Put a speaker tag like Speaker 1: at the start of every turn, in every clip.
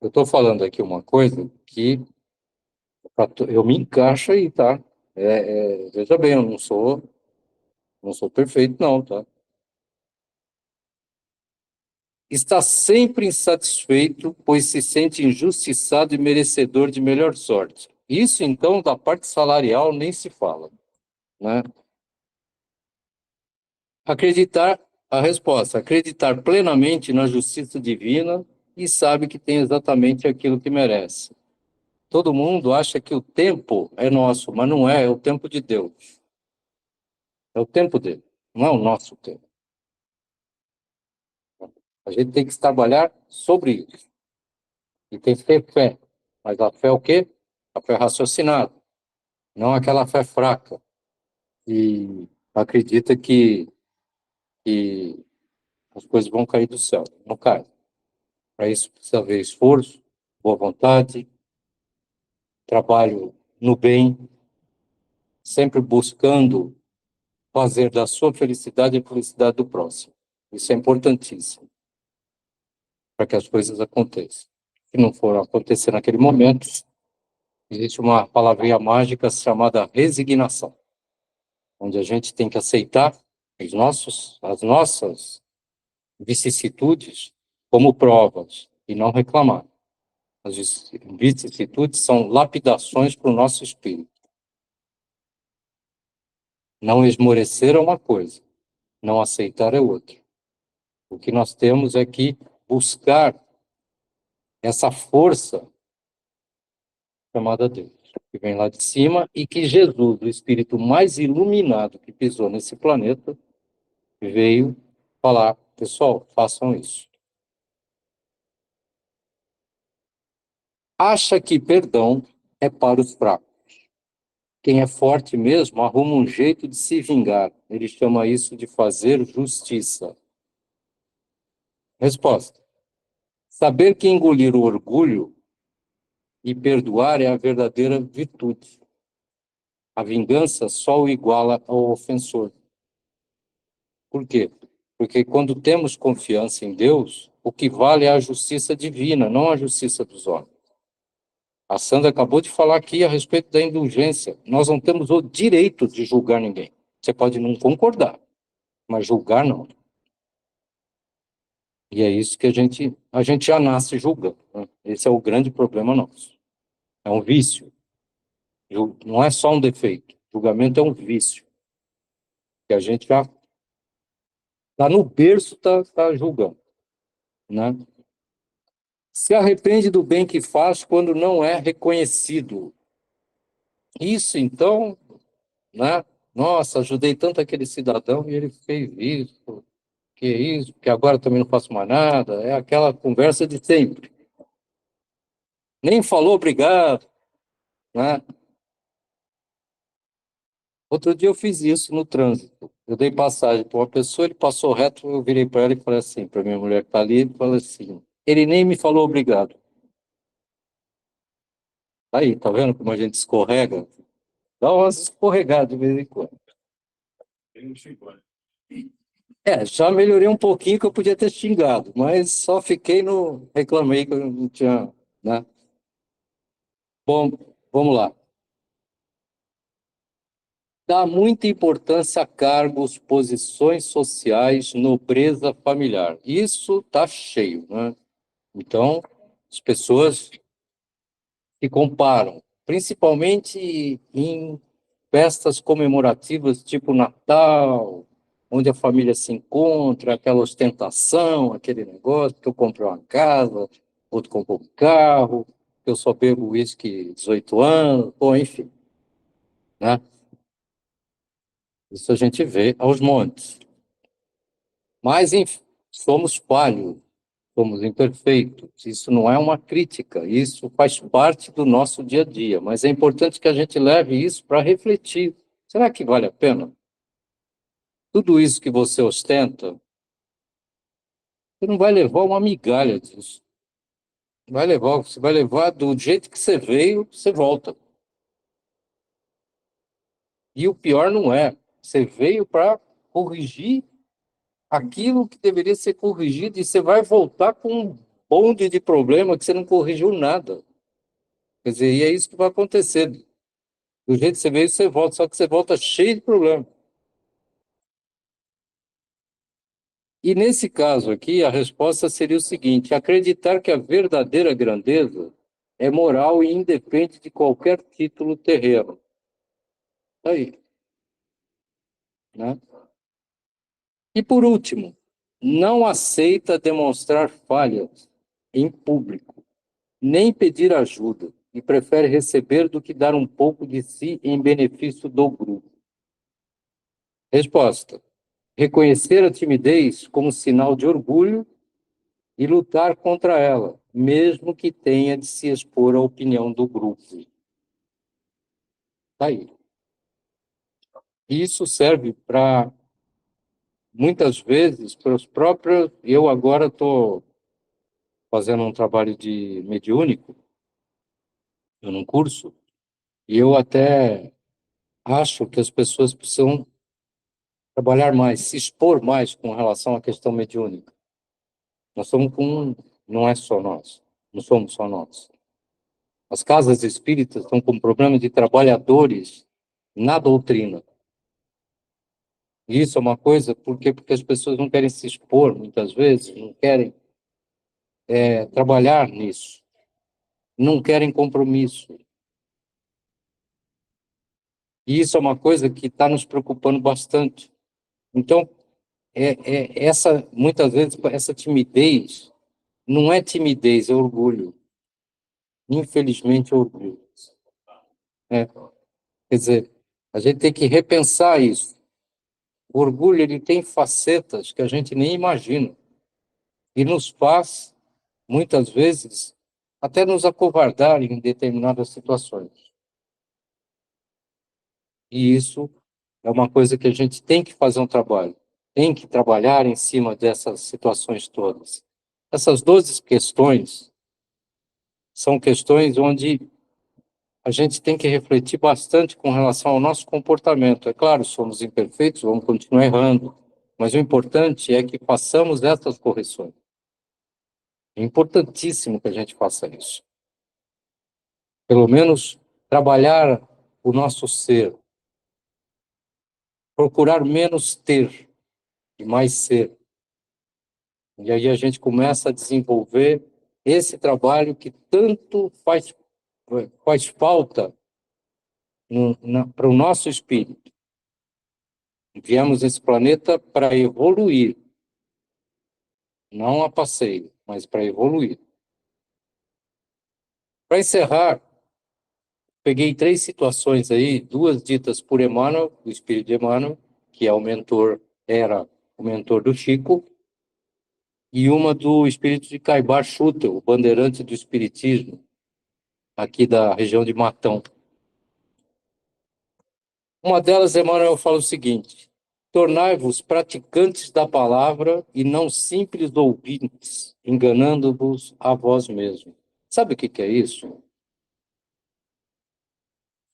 Speaker 1: Eu estou falando aqui uma coisa que eu me encaixo aí, tá? Veja bem, eu não sou perfeito, não, tá? Está sempre insatisfeito, pois se sente injustiçado e merecedor de melhor sorte. Isso, então, da parte salarial nem se fala, né? Acreditar, a resposta, acreditar plenamente na justiça divina e sabe que tem exatamente aquilo que merece. Todo mundo acha que o tempo é nosso, mas não é, é o tempo de Deus. É o tempo dele, não é o nosso tempo. A gente tem que trabalhar sobre isso. E tem que ter fé. Mas a fé é o quê? A fé raciocinada, não aquela fé fraca. E acredita que as coisas vão cair do céu. Não cai. Para isso precisa haver esforço, boa vontade, trabalho no bem, sempre buscando fazer da sua felicidade a felicidade do próximo. Isso é importantíssimo para que as coisas aconteçam. Se não for acontecer naquele momento, existe uma palavrinha mágica chamada resignação, onde a gente tem que aceitar as nossas vicissitudes como provas e não reclamar. As vicissitudes são lapidações para o nosso espírito. Não esmorecer é uma coisa, não aceitar é outra. O que nós temos é que buscar essa força chamada Deus, que vem lá de cima e que Jesus, o espírito mais iluminado que pisou nesse planeta, veio falar: pessoal, façam isso. Acha que perdão é para os fracos. Quem é forte mesmo arruma um jeito de se vingar. Ele chama isso de fazer justiça. Resposta: saber que engolir o orgulho e perdoar é a verdadeira virtude. A vingança só o iguala ao ofensor. Por quê? Porque quando temos confiança em Deus, o que vale é a justiça divina, não a justiça dos homens. A Sandra acabou de falar aqui a respeito da indulgência. Nós não temos o direito de julgar ninguém. Você pode não concordar, mas julgar não. E é isso que a gente já nasce julgando, né? Esse é o grande problema nosso. É um vício. Não é só um defeito. Julgamento é um vício. Que a gente já está no berço, está julgando, né? Se arrepende do bem que faz quando não é reconhecido. Isso, então, né? Nossa, ajudei tanto aquele cidadão e ele fez isso, que isso, que agora também não faço mais nada. É aquela conversa de sempre. Nem falou obrigado, né? Outro dia eu fiz isso no trânsito. Eu dei passagem para uma pessoa, ele passou reto, eu virei para ela e falei assim, para minha mulher que está ali, falei assim, ele nem me falou obrigado. Aí, tá vendo como a gente escorrega? Dá umas escorregadas de vez em quando. Já melhorei um pouquinho que eu podia ter xingado, mas só fiquei no. Reclamei que eu não tinha. Né? Bom, vamos lá. Dá muita importância a cargos, posições sociais, nobreza familiar. Isso tá cheio, né? Então, as pessoas se comparam, principalmente em festas comemorativas tipo Natal, onde a família se encontra, aquela ostentação, aquele negócio, que eu comprei uma casa, outro comprou um carro, eu só bebo uísque 18 anos, bom, enfim, né? Isso a gente vê aos montes. Mas, enfim, somos falhos, somos imperfeitos. Isso não é uma crítica, isso faz parte do nosso dia a dia, mas é importante que a gente leve isso para refletir. Será que vale a pena? Tudo isso que você ostenta, você não vai levar uma migalha disso. Você vai levar do jeito que você veio, você volta. E o pior não é, você veio para corrigir aquilo que deveria ser corrigido e você vai voltar com um bonde de problema que você não corrigiu nada. Quer dizer, e é isso que vai acontecer. Do jeito que você veio, você volta, só que você volta cheio de problema. E nesse caso aqui, a resposta seria o seguinte: acreditar que a verdadeira grandeza é moral e independe de qualquer título terreno. Aí, né? E por último, não aceita demonstrar falhas em público, nem pedir ajuda, e prefere receber do que dar um pouco de si em benefício do grupo. Resposta: reconhecer a timidez como sinal de orgulho e lutar contra ela, mesmo que tenha de se expor à opinião do grupo. Tá aí. Isso serve para, muitas vezes, para os próprios. Eu agora estou fazendo um trabalho de mediúnico, num curso, e eu até acho que as pessoas precisam trabalhar mais, se expor mais com relação à questão mediúnica. Nós somos com. Não é só nós, não somos só nós. As casas espíritas estão com problema de trabalhadores na doutrina. E isso é uma coisa porque as pessoas não querem se expor, muitas vezes, não querem trabalhar nisso, não querem compromisso. E isso é uma coisa que está nos preocupando bastante. Então, muitas vezes, essa timidez, não é timidez, é orgulho. Infelizmente, é orgulho. É, quer dizer, a gente tem que repensar isso. O orgulho, ele tem facetas que a gente nem imagina. E nos faz, muitas vezes, até nos acovardar em determinadas situações. E isso é uma coisa que a gente tem que fazer um trabalho, tem que trabalhar em cima dessas situações todas. Essas 12 questões são questões onde a gente tem que refletir bastante com relação ao nosso comportamento. É claro, somos imperfeitos, vamos continuar errando, mas o importante é que façamos essas correções. É importantíssimo que a gente faça isso. Pelo menos trabalhar o nosso ser, procurar menos ter e mais ser. E aí a gente começa a desenvolver esse trabalho que tanto faz falta para o nosso espírito. Viemos esse planeta para evoluir, não a passeio, mas para evoluir. Para encerrar, peguei 3 situações aí, 2 ditas por Emmanuel, o espírito de Emmanuel, que é era o mentor do Chico, e uma do espírito de Caibar Schutel, o bandeirante do espiritismo, aqui da região de Matão. Uma delas, Emmanuel fala o seguinte: tornai-vos praticantes da palavra e não simples ouvintes, enganando-vos a vós mesmos. Sabe o que é isso?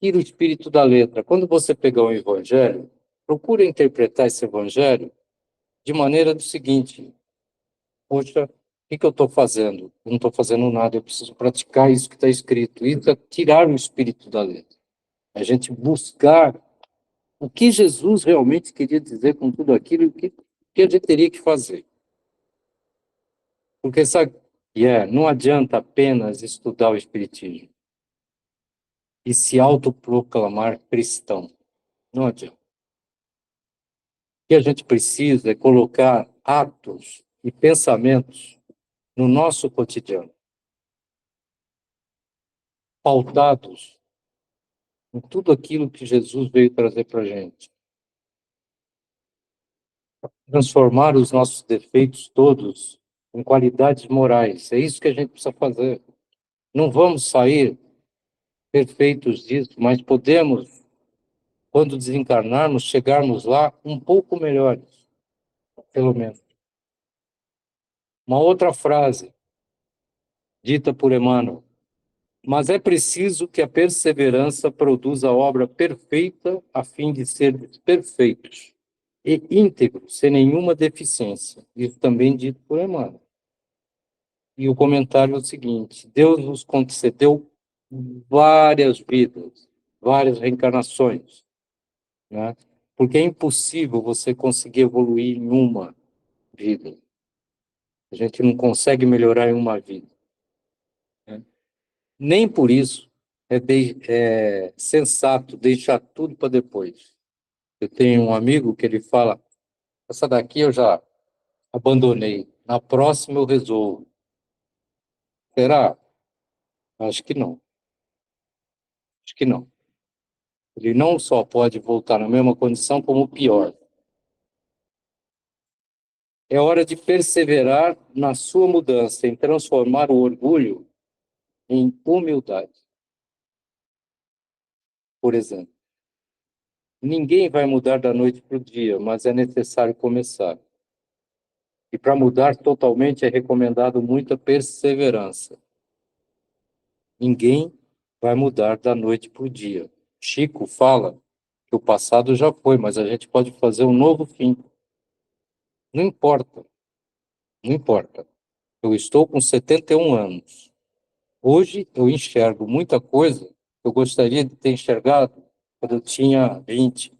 Speaker 1: Tira o espírito da letra. Quando você pegar um evangelho, procura interpretar esse evangelho de maneira do seguinte: poxa, o que eu estou fazendo? Eu não estou fazendo nada, eu preciso praticar isso que está escrito. Isso é tirar o espírito da letra. A gente buscar o que Jesus realmente queria dizer com tudo aquilo e que a gente teria que fazer. Porque, sabe, não adianta apenas estudar o Espiritismo e se autoproclamar cristão. Não adianta. O que a gente precisa é colocar atos e pensamentos no nosso cotidiano, pautados em tudo aquilo que Jesus veio trazer para a gente. Transformar os nossos defeitos todos em qualidades morais. É isso que a gente precisa fazer. Não vamos sair perfeitos disso, mas podemos, quando desencarnarmos, chegarmos lá um pouco melhores, pelo menos. Uma outra frase, dita por Emmanuel: mas é preciso que a perseverança produza a obra perfeita a fim de ser perfeitos e íntegros, sem nenhuma deficiência. Isso também dito por Emmanuel. E o comentário é o seguinte: Deus nos concedeu várias vidas, várias reencarnações, né? Porque é impossível você conseguir evoluir em uma vida. A gente não consegue melhorar em uma vida, né? Nem por isso é sensato deixar tudo para depois. Eu tenho um amigo que ele fala: essa daqui eu já abandonei, na próxima eu resolvo. Será? Acho que não. Acho que não. Ele não só pode voltar na mesma condição, como pior. É hora de perseverar na sua mudança, em transformar o orgulho em humildade. Por exemplo, ninguém vai mudar da noite para o dia, mas é necessário começar. E para mudar totalmente é recomendado muita perseverança. Ninguém vai mudar da noite para o dia. Chico fala que o passado já foi, mas a gente pode fazer um novo fim. Não importa, não importa. Eu estou com 71 anos. Hoje eu enxergo muita coisa que eu gostaria de ter enxergado quando eu tinha 20.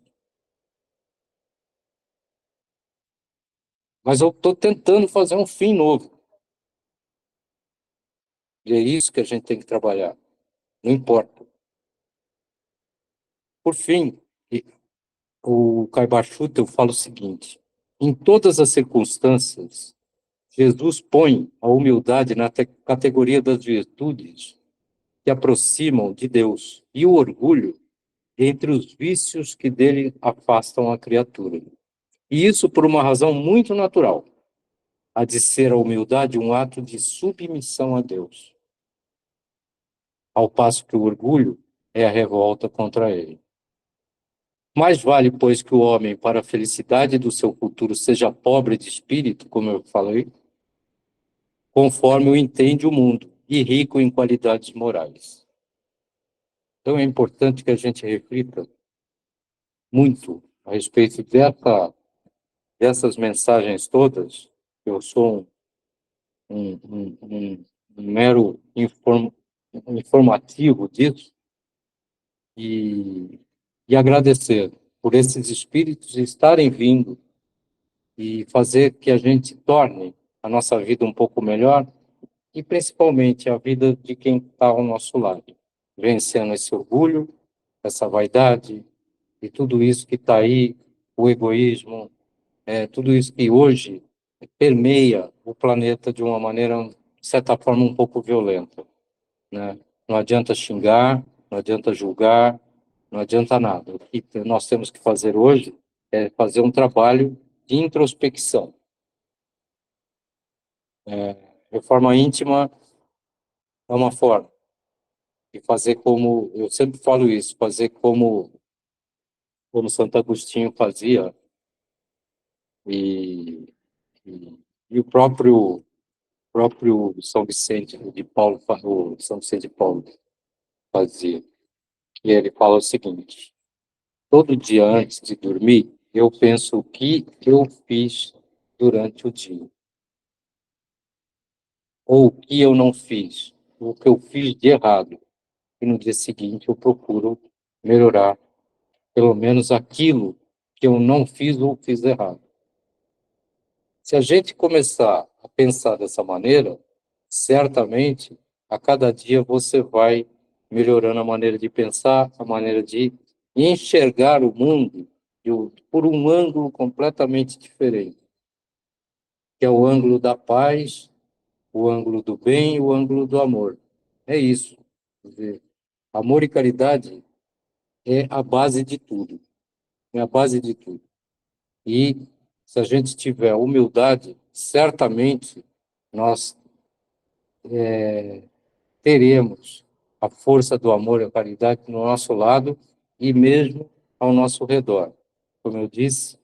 Speaker 1: Mas eu estou tentando fazer um fim novo. E é isso que a gente tem que trabalhar. Não importa. Por fim, o Caibachuta eu falo o seguinte: em todas as circunstâncias, Jesus põe a humildade na categoria das virtudes que aproximam de Deus e o orgulho entre os vícios que dele afastam a criatura. E isso por uma razão muito natural, a de ser a humildade um ato de submissão a Deus, ao passo que o orgulho é a revolta contra ele. Mais vale, pois, que o homem, para a felicidade do seu futuro, seja pobre de espírito, como eu falei, conforme o entende o mundo, e rico em qualidades morais. Então é importante que a gente reflita muito a respeito dessas mensagens todas. Eu sou um mero informativo disso, e, e agradecer por esses espíritos estarem vindo e fazer que a gente torne a nossa vida um pouco melhor e principalmente a vida de quem está ao nosso lado, vencendo esse orgulho, essa vaidade e tudo isso que está aí, o egoísmo, tudo isso que hoje permeia o planeta de uma maneira, de certa forma, um pouco violenta, né? Não adianta xingar, não adianta julgar, não adianta nada. O que nós temos que fazer hoje é fazer um trabalho de introspecção. Reforma íntima é uma forma de fazer como, eu sempre falo isso, fazer como Santo Agostinho fazia, e, e, e o próprio São Vicente de Paulo, o São Vicente de Paulo fazia. E ele fala o seguinte: todo dia antes de dormir, eu penso o que eu fiz durante o dia, ou o que eu não fiz, o que eu fiz de errado. E no dia seguinte eu procuro melhorar, pelo menos aquilo que eu não fiz ou fiz errado. Se a gente começar a pensar dessa maneira, certamente, a cada dia você vai melhorando a maneira de pensar, a maneira de enxergar o mundo por um ângulo completamente diferente, que é o ângulo da paz, o ângulo do bem e o ângulo do amor. É isso. Quer dizer, amor e caridade é a base de tudo. É a base de tudo. E se a gente tiver humildade, certamente nós teremos a força do amor e a caridade no nosso lado e mesmo ao nosso redor. Como eu disse,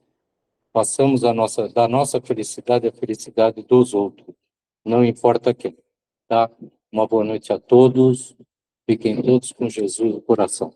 Speaker 1: passamos da nossa felicidade à felicidade dos outros, não importa quem, tá? Uma boa noite a todos, fiquem todos com Jesus no coração.